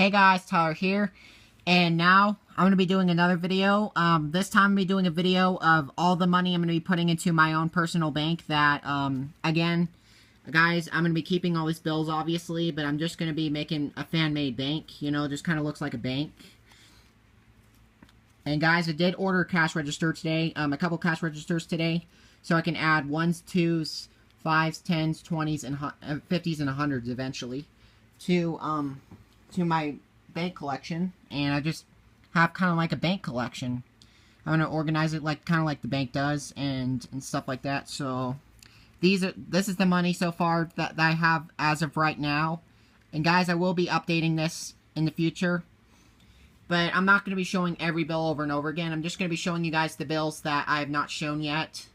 Hey guys, Tyler here, and now I'm going to be doing another video. This time I'm going to be doing a video of all the money I'm going to be putting into my own personal bank that, again, guys, I'm going to be keeping all these bills, obviously, but I'm just going to be making a fan-made bank, you know, just kind of looks like a bank. And guys, I did order a cash register today, a couple cash registers today, so I can add 1s, 2s, 5s, 10s, 20s, and 50s and 100s eventually to my bank collection, and I just have kind of like a bank collection. I'm gonna organize it like kind of like the bank does, and stuff like that. So this is the money so far that I have as of right now. And guys, I will be updating this in the future, but I'm not going to be showing every bill over and over again. I'm just going to be showing you guys the bills that I have not shown yet.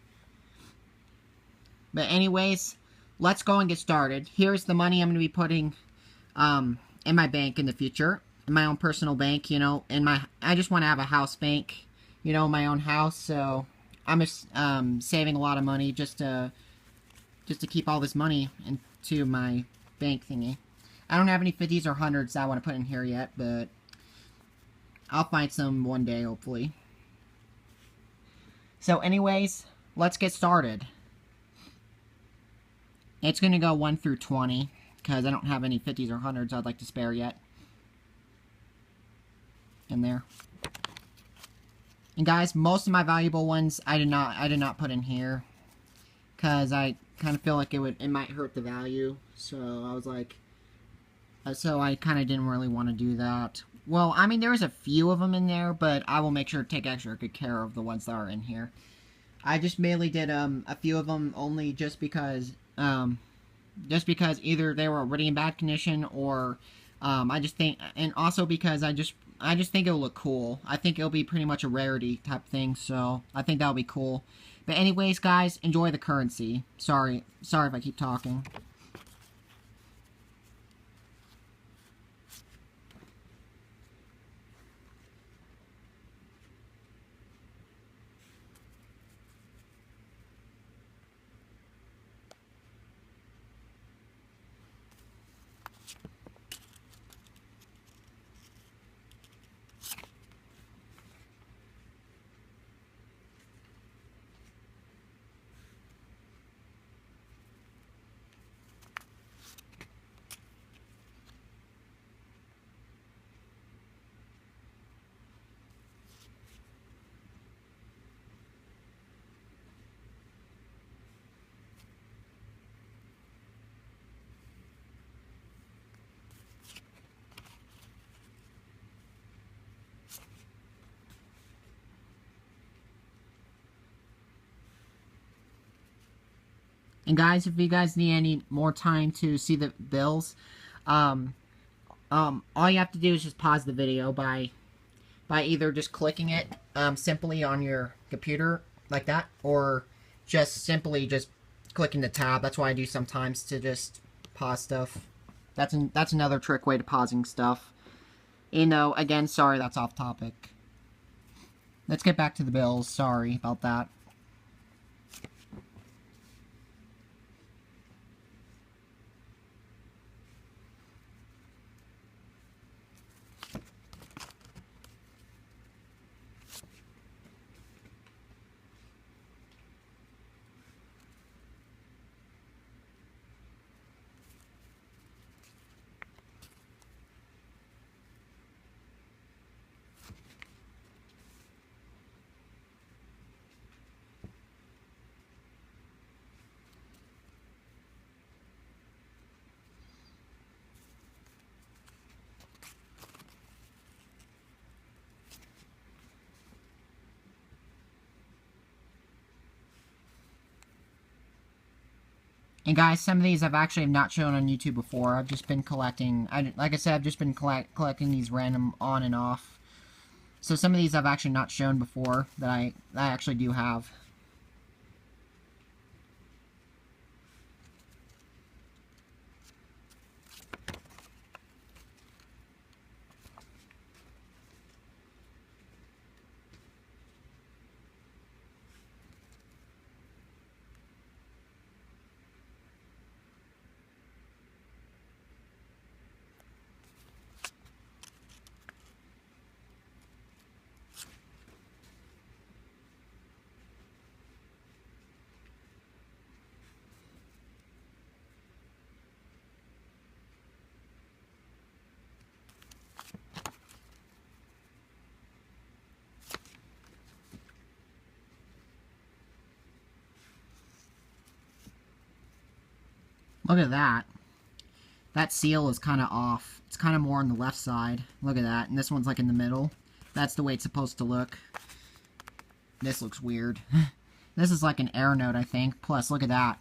But anyways, let's go and get started. Here's the money I'm going to be putting in my bank in the future, in my own personal bank, you know. I just want to have a house bank, you know, my own house. So I'm just saving a lot of money just to keep all this money into my bank thingy. I don't have any 50s or 100s I want to put in here yet, but I'll find some one day, hopefully. So anyways, let's get started. It's going to go 1 through 20, because I don't have any 50s or 100s I'd like to spare yet. In there. And guys, most of my valuable ones I did not put in here, because I kind of feel like it might hurt the value. So I was like, so I kind of didn't really want to do that. Well, I mean, there's a few of them in there, but I will make sure to take extra good care of the ones that are in here. I just mainly did a few of them only just because either they were already in bad condition, or I just think, and also because I just think it'll look cool. I think it'll be pretty much a rarity type thing, so I think that'll be cool. But anyways, guys, enjoy the currency. Sorry if I keep talking. And guys, if you guys need any more time to see the bills, all you have to do is just pause the video by either just clicking it simply on your computer like that, or just simply just clicking the tab. That's what I do sometimes to just pause stuff. That's another trick way to pausing stuff. You know, again, sorry, that's off topic. Let's get back to the bills. Sorry about that. And guys, some of these I've actually not shown on YouTube before. I've just been collecting, like I said, I've just been collecting these random on and off. So some of these I've actually not shown before that I actually do have. Look at that. That seal is kind of off. It's kind of more on the left side. Look at that. And this one's like in the middle. That's the way it's supposed to look. This looks weird. This is like an air note, I think. Plus, look at that.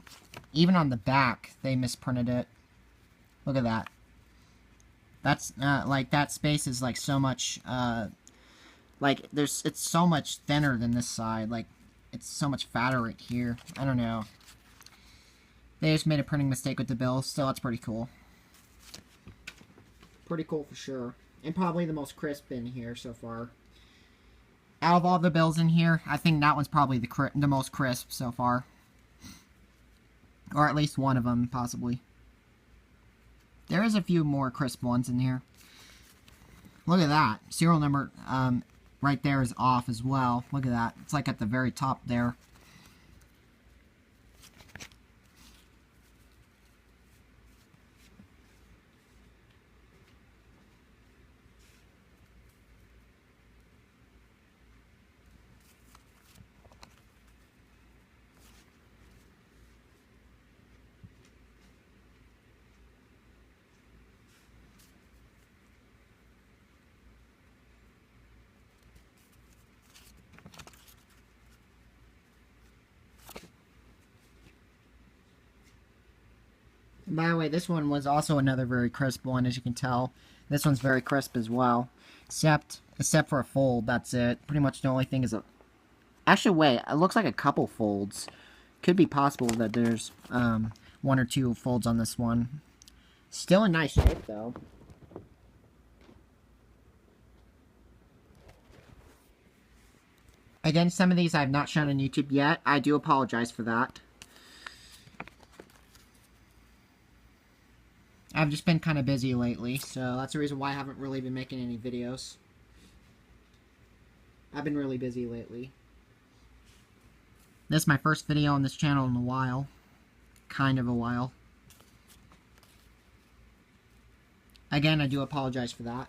Even on the back, they misprinted it. Look at that. That's, like, that space is, like, so much, like, it's so much thinner than this side. Like, it's so much fatter right here. I don't know. They just made a printing mistake with the bill. Still, that's pretty cool. Pretty cool for sure. And probably the most crisp in here so far. Out of all the bills in here, I think that one's probably the most crisp so far. Or at least one of them, possibly. There is a few more crisp ones in here. Look at that. Serial number right there is off as well. Look at that. It's like at the very top there. And by the way, this one was also another very crisp one, as you can tell. This one's very crisp as well. Except for a fold, that's it. Pretty much the only thing is a... Actually, wait, it looks like a couple folds. Could be possible that there's one or two folds on this one. Still in nice shape, though. Again, some of these I have not shown on YouTube yet. I do apologize for that. I've just been kind of busy lately, so that's the reason why I haven't really been making any videos. I've been really busy lately. This is my first video on this channel in a while. Kind of a while. Again, I do apologize for that.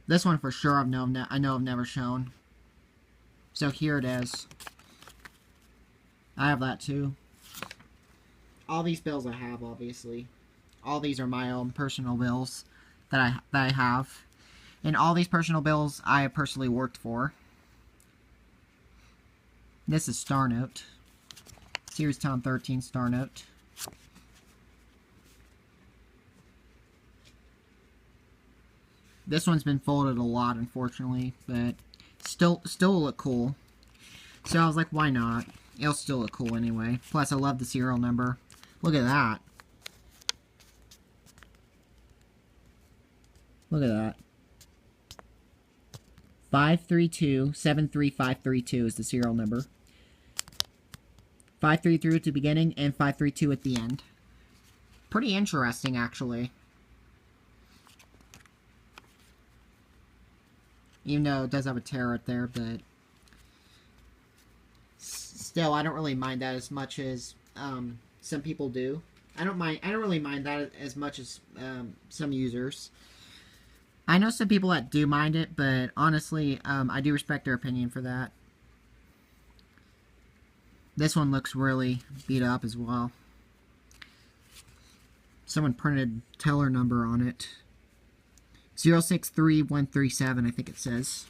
This one for sure I know I've never shown. So here it is. I have that too. All these bills I have, obviously. All these are my own personal bills that I have. And all these personal bills I have personally worked for. This is Star Note. Series Town 13 Star Note. This one's been folded a lot, unfortunately, but still look cool. So I was like, why not? It'll still look cool anyway. Plus, I love the serial number. Look at that. Look at that. 532-73532 is the serial number. 533 at the beginning and 532 at the end. Pretty interesting, actually. Even though it does have a tear right there, but still, I don't really mind that as much as some people do. I don't really mind that as much as some users. I know some people that do mind it, but honestly, I do respect their opinion for that. This one looks really beat up as well. Someone printed teller number on it. 063137, I think it says.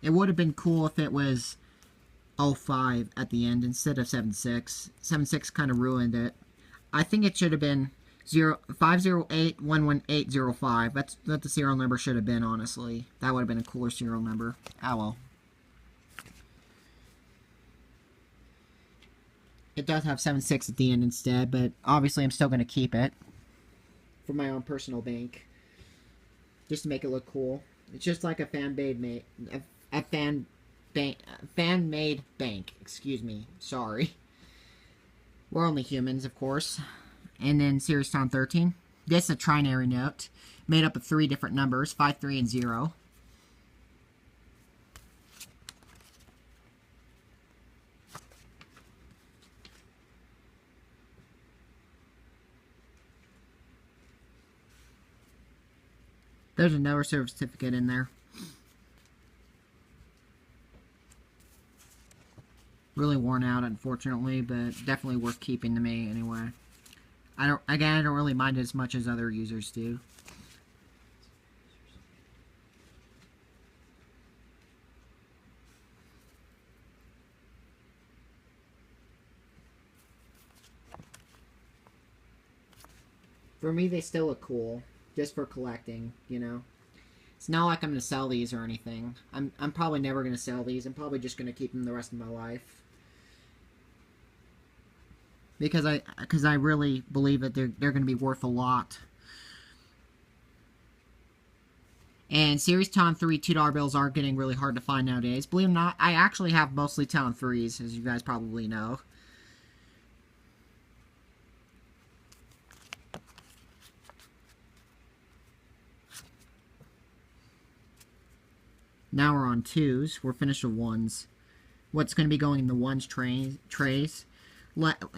It would have been cool if it was 05 at the end instead of 76. 76 kind of ruined it. I think it should have been 508-11805. That's what the serial number should have been, honestly. That would have been a cooler serial number. Ah, well. It does have 76 at the end instead, but obviously I'm still going to keep it for my own personal bank, just to make it look cool. It's just like a fan-made bank. Excuse me. Sorry. We're only humans, of course. And then Series Town 13. This is a trinary note, made up of 3 different numbers, 5, 3, and 0. There's another service certificate in there. Really worn out, unfortunately, but definitely worth keeping to me anyway. I don't really mind it as much as other users do. For me, they still look cool, just for collecting, you know. It's not like I'm going to sell these or anything. I'm probably never going to sell these. I'm probably just going to keep them the rest of my life. Because I really believe that they're going to be worth a lot. And Series Talon 3 $2 bills are getting really hard to find nowadays. Believe it or not, I actually have mostly Talon 3s, as you guys probably know. Now we're on 2s. We're finished with 1s. What's going to be going in the 1s trays.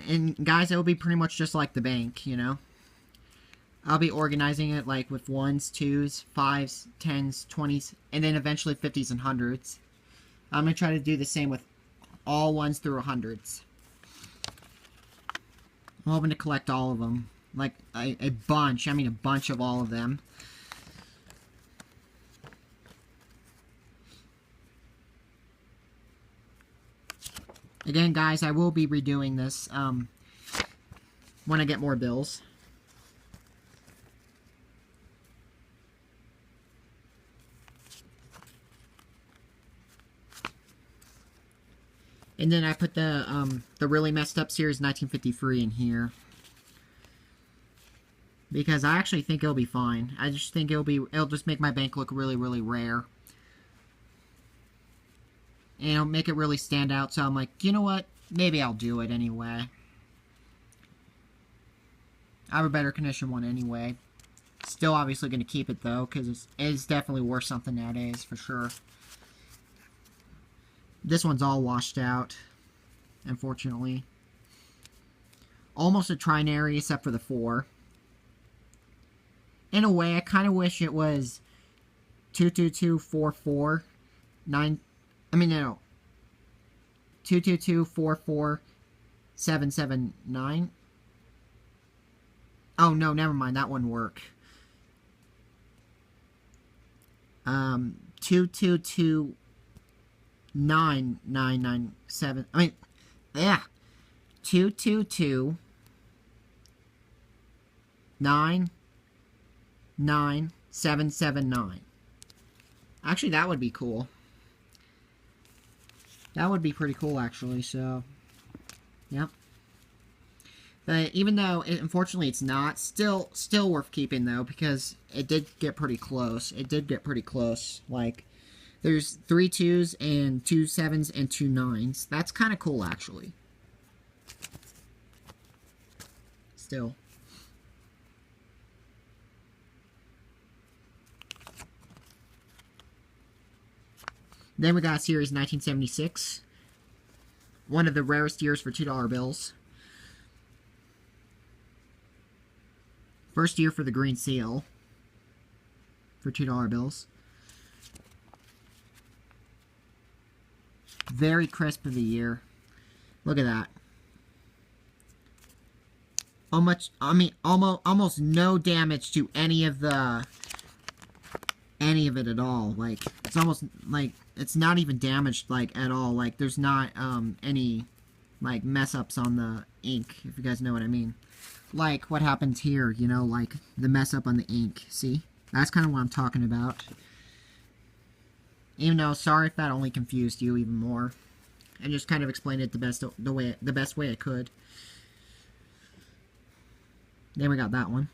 And guys, it will be pretty much just like the bank, you know. I'll be organizing it like with 1s, 2s, 5s, 10s, 20s, and then eventually 50s and 100s. I'm going to try to do the same with all 1s through 100s. I'm hoping to collect all of them. Like a bunch. I mean a bunch of all of them. Again, guys, I will be redoing this when I get more bills. And then I put the really messed up series 1953 in here. Because I actually think it'll be fine. I just think it'll just make my bank look really, really rare. And it'll make it really stand out, so I'm like, you know what? Maybe I'll do it anyway. I have a better condition one anyway. Still obviously going to keep it, though, because it's definitely worth something nowadays, for sure. This one's all washed out, unfortunately. Almost a trinary, except for the 4. In a way, I kind of wish it was 22244 9. I mean, no. 222447779. Oh, no, never mind. That wouldn't work. 2229997. I mean, yeah. 222999779. Actually, that would be cool. That would be pretty cool, actually, so, yep. But even though, unfortunately, it's not, still worth keeping, though, because it did get pretty close. It did get pretty close. Like, there's 3 2s and 2 7s and 2 9s. That's kind of cool, actually. Still. Then we got Series 1976. One of the rarest years for $2 bills. First year for the Green Seal. For $2 bills. Very crisp of the year. Look at that. Almost no damage to any of it at all. Like, it's almost like it's not even damaged, like, at all. Like, there's not any like mess ups on the ink, if you guys know what I mean. Like what happens here, you know, like the mess up on the ink. See, that's kind of what I'm talking about. Even though, sorry if that only confused you even more. I just kind of explained it the best way I could. Then we got that one.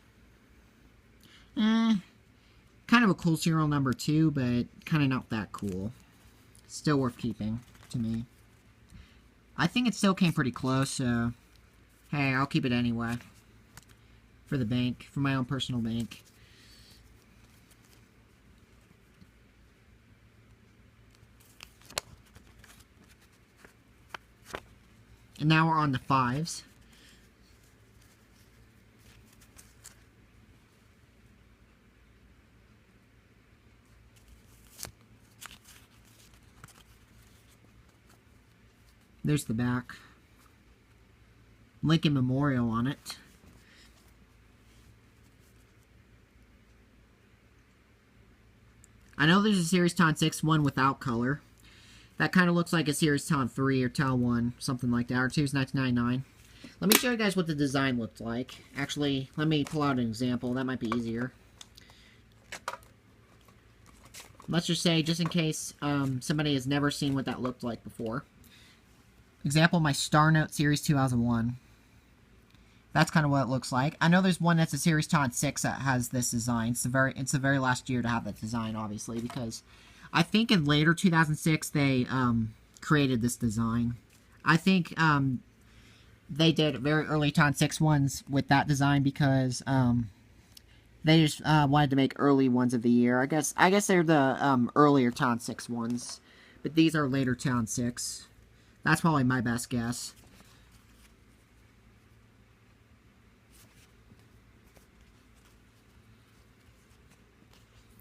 Kind of a cool serial number 2, but kind of not that cool. Still worth keeping, to me. I think it still came pretty close, so hey, I'll keep it anyway. For the bank, for my own personal bank. And now we're on the 5s. There's the back. Lincoln Memorial on it. I know there's a Series Ton 6 one without color. That kind of looks like a Series Ton 3 or Ton 1, something like that. Or 2's 1999. Let me show you guys what the design looked like. Actually, let me pull out an example. That might be easier. Let's just say, just in case somebody has never seen what that looked like before. Example, my Star Note Series 2001. That's kind of what it looks like. I know there's one that's a Series Ton 6 that has this design. It's the very last year to have that design, obviously, because I think in later 2006 they created this design. I think they did very early Ton 6 ones with that design because they just wanted to make early ones of the year. I guess they're the earlier Ton 6 ones, but these are later Ton 6. That's probably my best guess.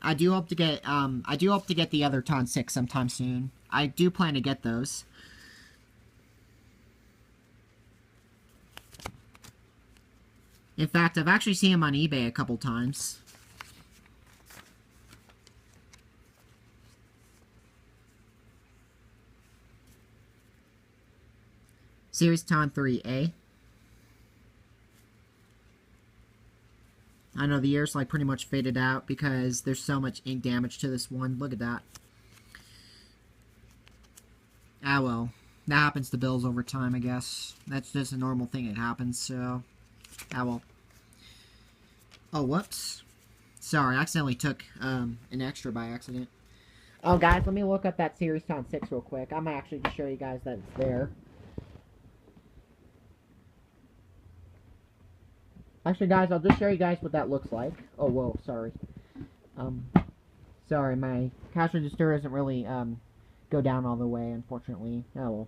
I do hope to get the other Ton 6 sometime soon. I do plan to get those. In fact, I've actually seen them on eBay a couple times. Series Ton 3A. I know the year's like pretty much faded out because there's so much ink damage to this one. Look at that. Ah well. That happens to bills over time, I guess. That's just a normal thing that happens, so... Ah well. Oh, whoops. Sorry, I accidentally took an extra by accident. Oh, guys, let me look up that Series Ton 6 real quick. I'm actually just show you guys that it's there. Actually, guys, I'll just show you guys what that looks like. Oh, whoa, sorry. Sorry, my cash register doesn't really, go down all the way, unfortunately. Oh, well.